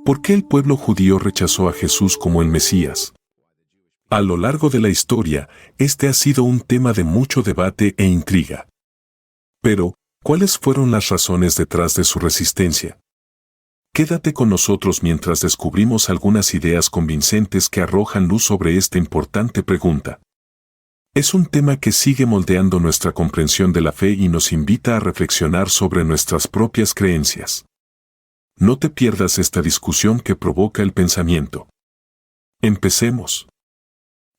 ¿Por qué el pueblo judío rechazó a Jesús como el Mesías? A lo largo de la historia, este ha sido un tema de mucho debate e intriga. Pero, ¿cuáles fueron las razones detrás de su resistencia? Quédate con nosotros mientras descubrimos algunas ideas convincentes que arrojan luz sobre esta importante pregunta. Es un tema que sigue moldeando nuestra comprensión de la fe y nos invita a reflexionar sobre nuestras propias creencias. No te pierdas esta discusión que provoca el pensamiento. Empecemos.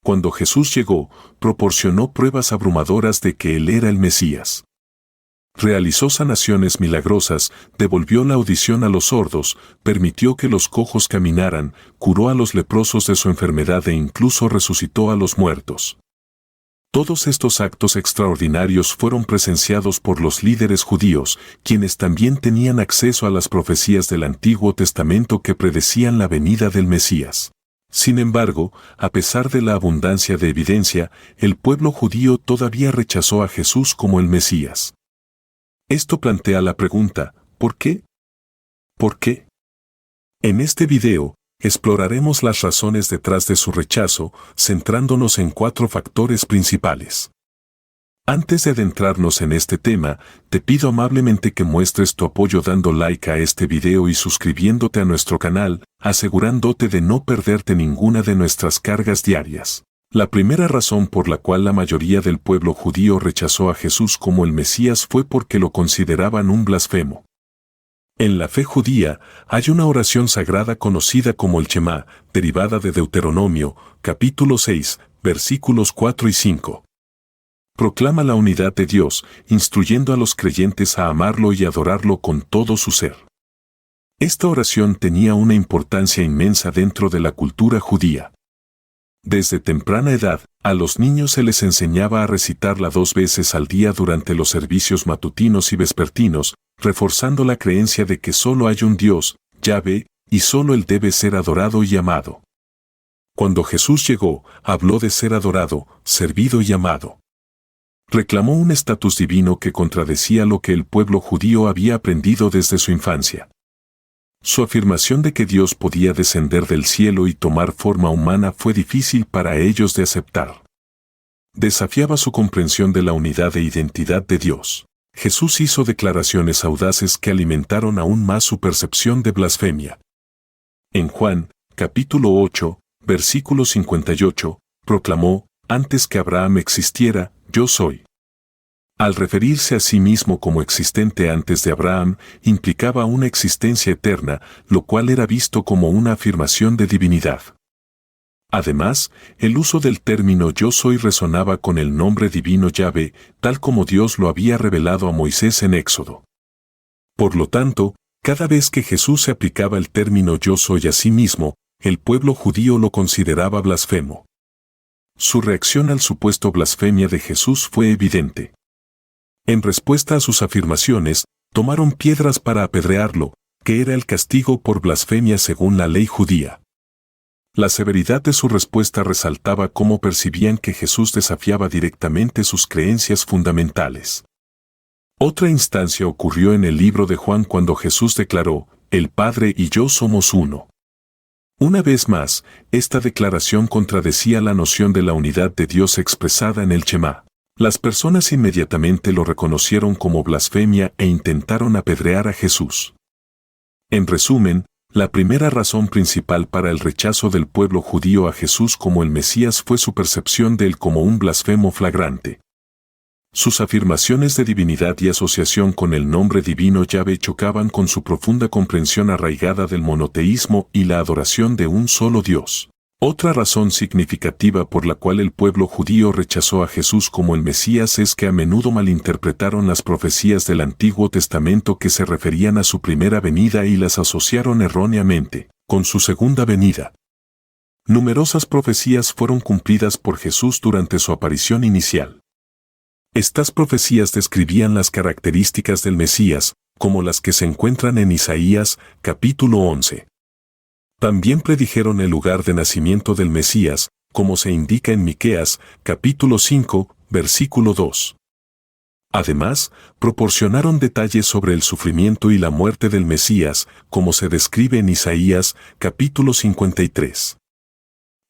Cuando Jesús llegó, proporcionó pruebas abrumadoras de que Él era el Mesías. Realizó sanaciones milagrosas, devolvió la audición a los sordos, permitió que los cojos caminaran, curó a los leprosos de su enfermedad e incluso resucitó a los muertos. Todos estos actos extraordinarios fueron presenciados por los líderes judíos, quienes también tenían acceso a las profecías del Antiguo Testamento que predecían la venida del Mesías. Sin embargo, a pesar de la abundancia de evidencia, el pueblo judío todavía rechazó a Jesús como el Mesías. Esto plantea la pregunta, ¿por qué? ¿Por qué? En este video, exploraremos las razones detrás de su rechazo, centrándonos en 4 factores principales. Antes de adentrarnos en este tema, te pido amablemente que muestres tu apoyo dando like a este video y suscribiéndote a nuestro canal, asegurándote de no perderte ninguna de nuestras cargas diarias. La primera razón por la cual la mayoría del pueblo judío rechazó a Jesús como el Mesías fue porque lo consideraban un blasfemo. En la fe judía, hay una oración sagrada conocida como el Shema, derivada de Deuteronomio, capítulo 6, versículos 4 y 5. Proclama la unidad de Dios, instruyendo a los creyentes a amarlo y adorarlo con todo su ser. Esta oración tenía una importancia inmensa dentro de la cultura judía. Desde temprana edad, a los niños se les enseñaba a recitarla 2 veces al día durante los servicios matutinos y vespertinos, reforzando la creencia de que solo hay un Dios, Yahvé, y solo Él debe ser adorado y amado. Cuando Jesús llegó, habló de ser adorado, servido y amado. Reclamó un estatus divino que contradecía lo que el pueblo judío había aprendido desde su infancia. Su afirmación de que Dios podía descender del cielo y tomar forma humana fue difícil para ellos de aceptar. Desafiaba su comprensión de la unidad e identidad de Dios. Jesús hizo declaraciones audaces que alimentaron aún más su percepción de blasfemia. En Juan, capítulo 8, versículo 58, proclamó, «Antes que Abraham existiera, yo soy». Al referirse a sí mismo como existente antes de Abraham, implicaba una existencia eterna, lo cual era visto como una afirmación de divinidad. Además, el uso del término yo soy resonaba con el nombre divino Yahvé, tal como Dios lo había revelado a Moisés en Éxodo. Por lo tanto, cada vez que Jesús se aplicaba el término yo soy a sí mismo, el pueblo judío lo consideraba blasfemo. Su reacción al supuesto blasfemia de Jesús fue evidente. En respuesta a sus afirmaciones, tomaron piedras para apedrearlo, que era el castigo por blasfemia según la ley judía. La severidad de su respuesta resaltaba cómo percibían que Jesús desafiaba directamente sus creencias fundamentales. Otra instancia ocurrió en el libro de Juan cuando Jesús declaró, «El Padre y yo somos uno». Una vez más, esta declaración contradecía la noción de la unidad de Dios expresada en el Shema. Las personas inmediatamente lo reconocieron como blasfemia e intentaron apedrear a Jesús. En resumen, la primera razón principal para el rechazo del pueblo judío a Jesús como el Mesías fue su percepción de él como un blasfemo flagrante. Sus afirmaciones de divinidad y asociación con el nombre divino Yahvé chocaban con su profunda comprensión arraigada del monoteísmo y la adoración de un solo Dios. Otra razón significativa por la cual el pueblo judío rechazó a Jesús como el Mesías es que a menudo malinterpretaron las profecías del Antiguo Testamento que se referían a su primera venida y las asociaron erróneamente con su segunda venida. Numerosas profecías fueron cumplidas por Jesús durante su aparición inicial. Estas profecías describían las características del Mesías, como las que se encuentran en Isaías, capítulo 11. También predijeron el lugar de nacimiento del Mesías, como se indica en Miqueas, capítulo 5, versículo 2. Además, proporcionaron detalles sobre el sufrimiento y la muerte del Mesías, como se describe en Isaías, capítulo 53.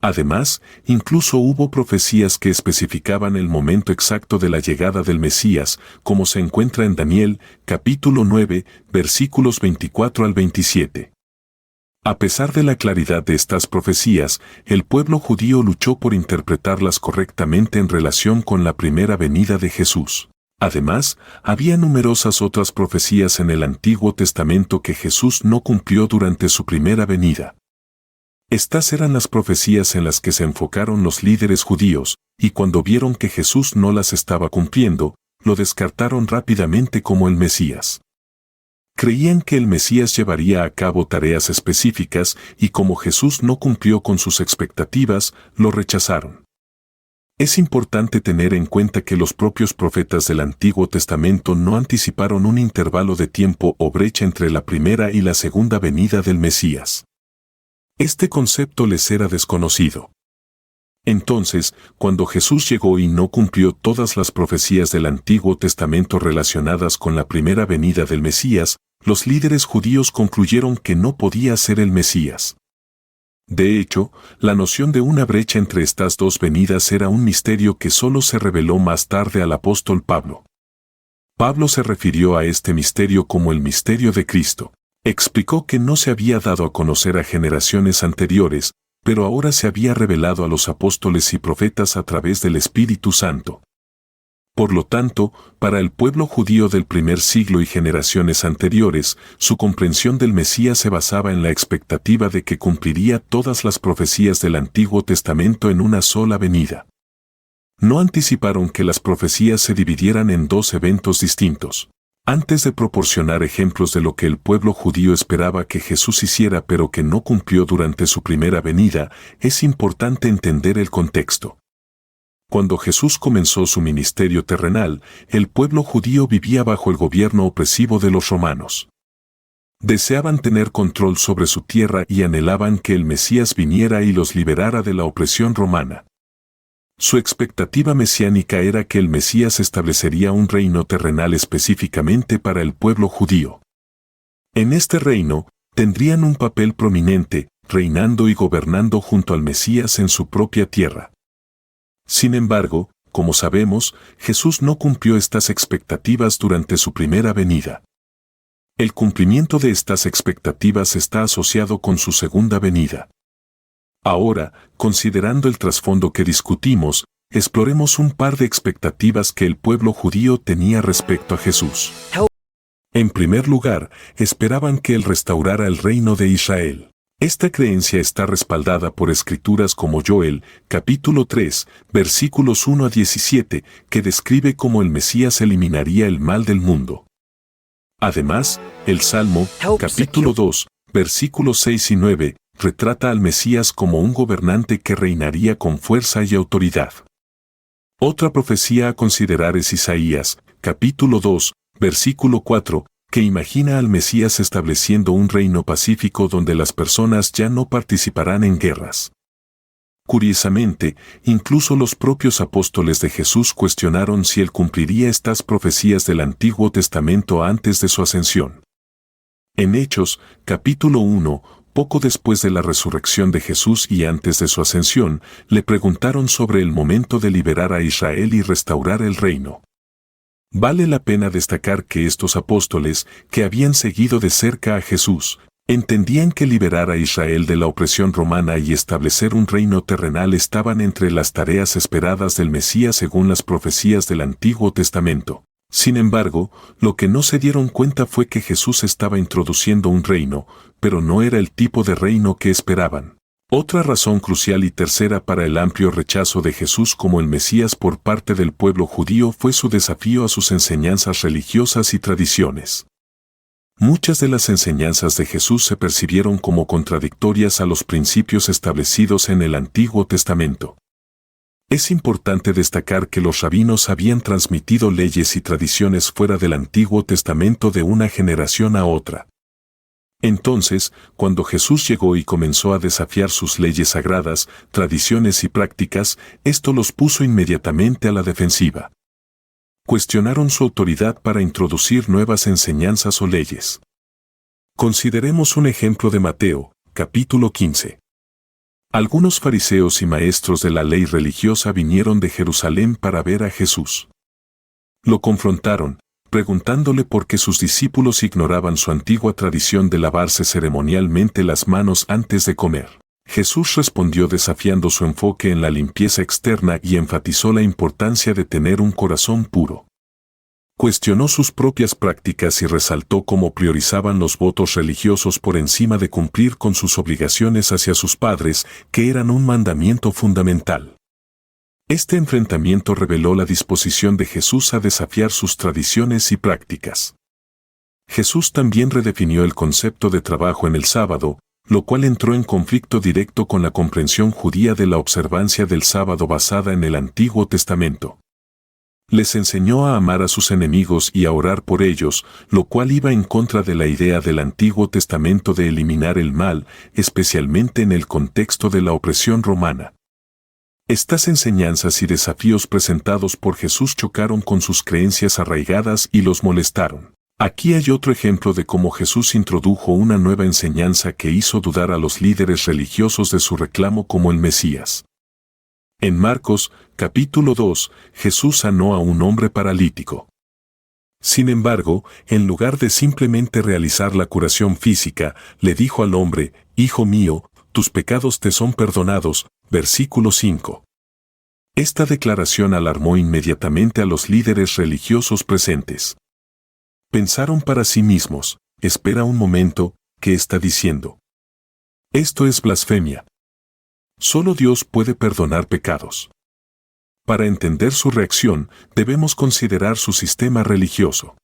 Además, incluso hubo profecías que especificaban el momento exacto de la llegada del Mesías, como se encuentra en Daniel, capítulo 9, versículos 24 al 27. A pesar de la claridad de estas profecías, el pueblo judío luchó por interpretarlas correctamente en relación con la primera venida de Jesús. Además, había numerosas otras profecías en el Antiguo Testamento que Jesús no cumplió durante su primera venida. Estas eran las profecías en las que se enfocaron los líderes judíos, y cuando vieron que Jesús no las estaba cumpliendo, lo descartaron rápidamente como el Mesías. Creían que el Mesías llevaría a cabo tareas específicas y como Jesús no cumplió con sus expectativas, lo rechazaron. Es importante tener en cuenta que los propios profetas del Antiguo Testamento no anticiparon un intervalo de tiempo o brecha entre la primera y la segunda venida del Mesías. Este concepto les era desconocido. Entonces, cuando Jesús llegó y no cumplió todas las profecías del Antiguo Testamento relacionadas con la primera venida del Mesías, los líderes judíos concluyeron que no podía ser el Mesías. De hecho, la noción de una brecha entre estas dos venidas era un misterio que solo se reveló más tarde al apóstol Pablo. Pablo se refirió a este misterio como el misterio de Cristo. Explicó que no se había dado a conocer a generaciones anteriores, pero ahora se había revelado a los apóstoles y profetas a través del Espíritu Santo. Por lo tanto, para el pueblo judío del primer siglo y generaciones anteriores, su comprensión del Mesías se basaba en la expectativa de que cumpliría todas las profecías del Antiguo Testamento en una sola venida. No anticiparon que las profecías se dividieran en dos eventos distintos. Antes de proporcionar ejemplos de lo que el pueblo judío esperaba que Jesús hiciera pero que no cumplió durante su primera venida, es importante entender el contexto. Cuando Jesús comenzó su ministerio terrenal, el pueblo judío vivía bajo el gobierno opresivo de los romanos. Deseaban tener control sobre su tierra y anhelaban que el Mesías viniera y los liberara de la opresión romana. Su expectativa mesiánica era que el Mesías establecería un reino terrenal específicamente para el pueblo judío. En este reino, tendrían un papel prominente, reinando y gobernando junto al Mesías en su propia tierra. Sin embargo, como sabemos, Jesús no cumplió estas expectativas durante su primera venida. El cumplimiento de estas expectativas está asociado con su segunda venida. Ahora, considerando el trasfondo que discutimos, exploremos un par de expectativas que el pueblo judío tenía respecto a Jesús. En primer lugar, esperaban que Él restaurara el reino de Israel. Esta creencia está respaldada por escrituras como Joel, capítulo 3, versículos 1 a 17, que describe cómo el Mesías eliminaría el mal del mundo. Además, el Salmo, capítulo 2, versículos 6 y 9, retrata al Mesías como un gobernante que reinaría con fuerza y autoridad. Otra profecía a considerar es Isaías, capítulo 2, versículo 4, que imagina al Mesías estableciendo un reino pacífico donde las personas ya no participarán en guerras. Curiosamente, incluso los propios apóstoles de Jesús cuestionaron si él cumpliría estas profecías del Antiguo Testamento antes de su ascensión. En Hechos, capítulo 1, poco después de la resurrección de Jesús y antes de su ascensión, le preguntaron sobre el momento de liberar a Israel y restaurar el reino. Vale la pena destacar que estos apóstoles, que habían seguido de cerca a Jesús, entendían que liberar a Israel de la opresión romana y establecer un reino terrenal estaban entre las tareas esperadas del Mesías según las profecías del Antiguo Testamento. Sin embargo, lo que no se dieron cuenta fue que Jesús estaba introduciendo un reino, pero no era el tipo de reino que esperaban. Otra razón crucial y tercera para el amplio rechazo de Jesús como el Mesías por parte del pueblo judío fue su desafío a sus enseñanzas religiosas y tradiciones. Muchas de las enseñanzas de Jesús se percibieron como contradictorias a los principios establecidos en el Antiguo Testamento. Es importante destacar que los rabinos habían transmitido leyes y tradiciones fuera del Antiguo Testamento de una generación a otra. Entonces, cuando Jesús llegó y comenzó a desafiar sus leyes sagradas, tradiciones y prácticas, esto los puso inmediatamente a la defensiva. Cuestionaron su autoridad para introducir nuevas enseñanzas o leyes. Consideremos un ejemplo de Mateo, capítulo 15. Algunos fariseos y maestros de la ley religiosa vinieron de Jerusalén para ver a Jesús. Lo confrontaron, preguntándole por qué sus discípulos ignoraban su antigua tradición de lavarse ceremonialmente las manos antes de comer. Jesús respondió desafiando su enfoque en la limpieza externa y enfatizó la importancia de tener un corazón puro. Cuestionó sus propias prácticas y resaltó cómo priorizaban los votos religiosos por encima de cumplir con sus obligaciones hacia sus padres, que eran un mandamiento fundamental. Este enfrentamiento reveló la disposición de Jesús a desafiar sus tradiciones y prácticas. Jesús también redefinió el concepto de trabajo en el sábado, lo cual entró en conflicto directo con la comprensión judía de la observancia del sábado basada en el Antiguo Testamento. Les enseñó a amar a sus enemigos y a orar por ellos, lo cual iba en contra de la idea del Antiguo Testamento de eliminar el mal, especialmente en el contexto de la opresión romana. Estas enseñanzas y desafíos presentados por Jesús chocaron con sus creencias arraigadas y los molestaron. Aquí hay otro ejemplo de cómo Jesús introdujo una nueva enseñanza que hizo dudar a los líderes religiosos de su reclamo como el Mesías. En Marcos, capítulo 2, Jesús sanó a un hombre paralítico. Sin embargo, en lugar de simplemente realizar la curación física, le dijo al hombre: «Hijo mío, tus pecados te son perdonados», versículo 5. Esta declaración alarmó inmediatamente a los líderes religiosos presentes. Pensaron para sí mismos: «Espera un momento, ¿qué está diciendo? Esto es blasfemia. Solo Dios puede perdonar pecados». Para entender su reacción, debemos considerar su sistema religioso.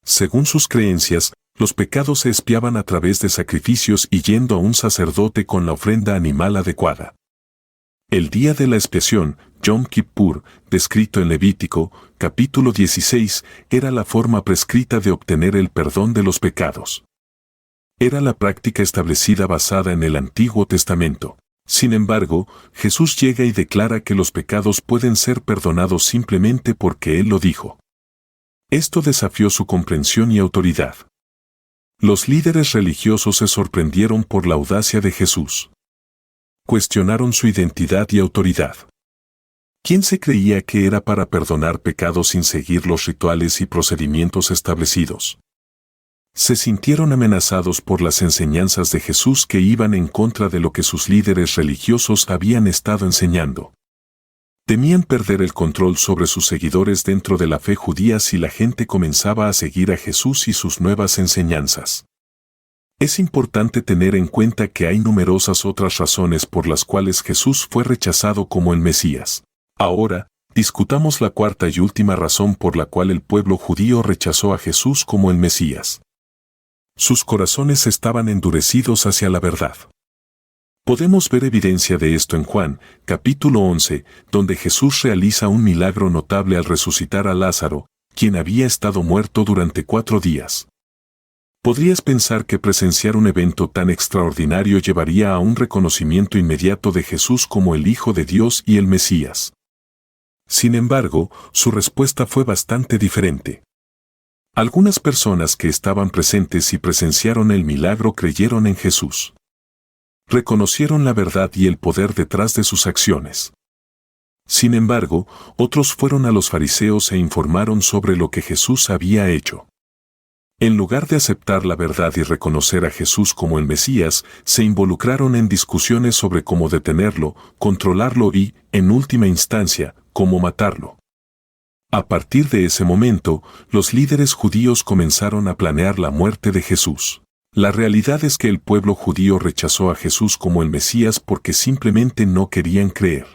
Según sus creencias, los pecados se expiaban a través de sacrificios y yendo a un sacerdote con la ofrenda animal adecuada. El día de la expiación, Yom Kippur, descrito en Levítico, capítulo 16, era la forma prescrita de obtener el perdón de los pecados. Era la práctica establecida basada en el Antiguo Testamento. Sin embargo, Jesús llega y declara que los pecados pueden ser perdonados simplemente porque Él lo dijo. Esto desafió su comprensión y autoridad. Los líderes religiosos se sorprendieron por la audacia de Jesús. Cuestionaron su identidad y autoridad. ¿Quién se creía que era para perdonar pecados sin seguir los rituales y procedimientos establecidos? Se sintieron amenazados por las enseñanzas de Jesús que iban en contra de lo que sus líderes religiosos habían estado enseñando. Temían perder el control sobre sus seguidores dentro de la fe judía si la gente comenzaba a seguir a Jesús y sus nuevas enseñanzas. Es importante tener en cuenta que hay numerosas otras razones por las cuales Jesús fue rechazado como el Mesías. Ahora, discutamos la cuarta y última razón por la cual el pueblo judío rechazó a Jesús como el Mesías. Sus corazones estaban endurecidos hacia la verdad. Podemos ver evidencia de esto en Juan, capítulo 11, donde Jesús realiza un milagro notable al resucitar a Lázaro, quien había estado muerto durante 4 días. Podrías pensar que presenciar un evento tan extraordinario llevaría a un reconocimiento inmediato de Jesús como el Hijo de Dios y el Mesías. Sin embargo, su respuesta fue bastante diferente. Algunas personas que estaban presentes y presenciaron el milagro creyeron en Jesús. Reconocieron la verdad y el poder detrás de sus acciones. Sin embargo, otros fueron a los fariseos e informaron sobre lo que Jesús había hecho. En lugar de aceptar la verdad y reconocer a Jesús como el Mesías, se involucraron en discusiones sobre cómo detenerlo, controlarlo y, en última instancia, cómo matarlo. A partir de ese momento, los líderes judíos comenzaron a planear la muerte de Jesús. La realidad es que el pueblo judío rechazó a Jesús como el Mesías porque simplemente no querían creer.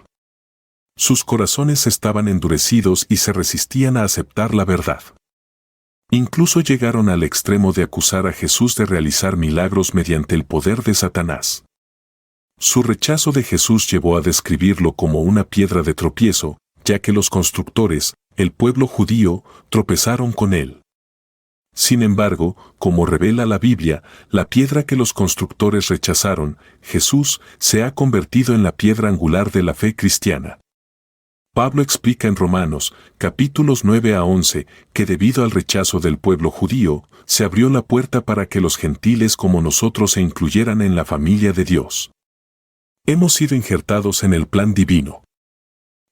Sus corazones estaban endurecidos y se resistían a aceptar la verdad. Incluso llegaron al extremo de acusar a Jesús de realizar milagros mediante el poder de Satanás. Su rechazo de Jesús llevó a describirlo como una piedra de tropiezo, ya que los constructores, el pueblo judío, tropezaron con él. Sin embargo, como revela la Biblia, la piedra que los constructores rechazaron, Jesús, se ha convertido en la piedra angular de la fe cristiana. Pablo explica en Romanos, capítulos 9 a 11, que debido al rechazo del pueblo judío, se abrió la puerta para que los gentiles como nosotros se incluyeran en la familia de Dios. Hemos sido injertados en el plan divino.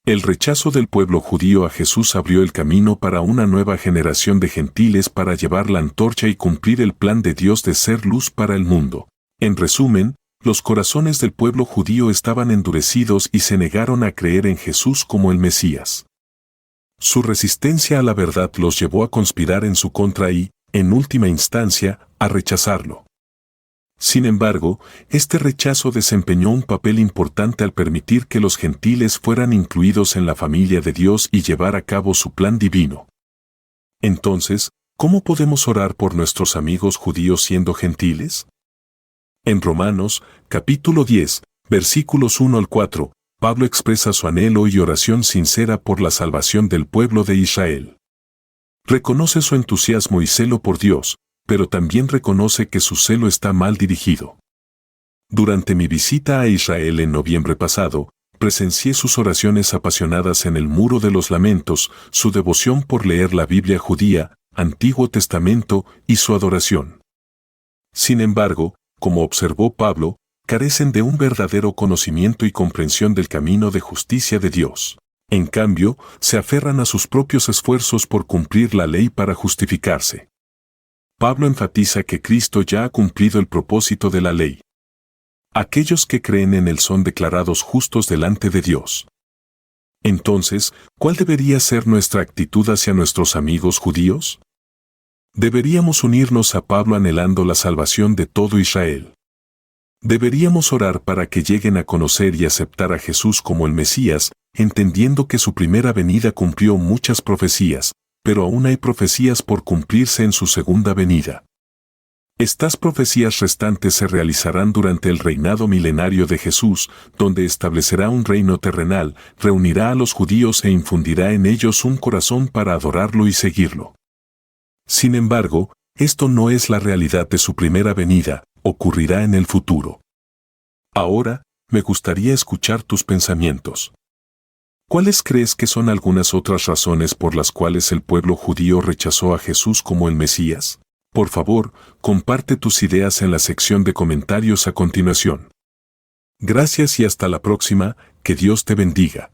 El rechazo del pueblo judío a Jesús abrió el camino para una nueva generación de gentiles para llevar la antorcha y cumplir el plan de Dios de ser luz para el mundo. En resumen, los corazones del pueblo judío estaban endurecidos y se negaron a creer en Jesús como el Mesías. Su resistencia a la verdad los llevó a conspirar en su contra y, en última instancia, a rechazarlo. Sin embargo, este rechazo desempeñó un papel importante al permitir que los gentiles fueran incluidos en la familia de Dios y llevar a cabo su plan divino. Entonces, ¿cómo podemos orar por nuestros amigos judíos siendo gentiles? En Romanos, capítulo 10, versículos 1 al 4, Pablo expresa su anhelo y oración sincera por la salvación del pueblo de Israel. Reconoce su entusiasmo y celo por Dios, pero también reconoce que su celo está mal dirigido. Durante mi visita a Israel en noviembre pasado, presencié sus oraciones apasionadas en el Muro de los Lamentos, su devoción por leer la Biblia judía, Antiguo Testamento y su adoración. Sin embargo, como observó Pablo, carecen de un verdadero conocimiento y comprensión del camino de justicia de Dios. En cambio, se aferran a sus propios esfuerzos por cumplir la ley para justificarse. Pablo enfatiza que Cristo ya ha cumplido el propósito de la ley. Aquellos que creen en Él son declarados justos delante de Dios. Entonces, ¿cuál debería ser nuestra actitud hacia nuestros amigos judíos? Deberíamos unirnos a Pablo anhelando la salvación de todo Israel. Deberíamos orar para que lleguen a conocer y aceptar a Jesús como el Mesías, entendiendo que su primera venida cumplió muchas profecías, pero aún hay profecías por cumplirse en su segunda venida. Estas profecías restantes se realizarán durante el reinado milenario de Jesús, donde establecerá un reino terrenal, reunirá a los judíos e infundirá en ellos un corazón para adorarlo y seguirlo. Sin embargo, esto no es la realidad de su primera venida, ocurrirá en el futuro. Ahora, me gustaría escuchar tus pensamientos. ¿Cuáles crees que son algunas otras razones por las cuales el pueblo judío rechazó a Jesús como el Mesías? Por favor, comparte tus ideas en la sección de comentarios a continuación. Gracias y hasta la próxima, que Dios te bendiga.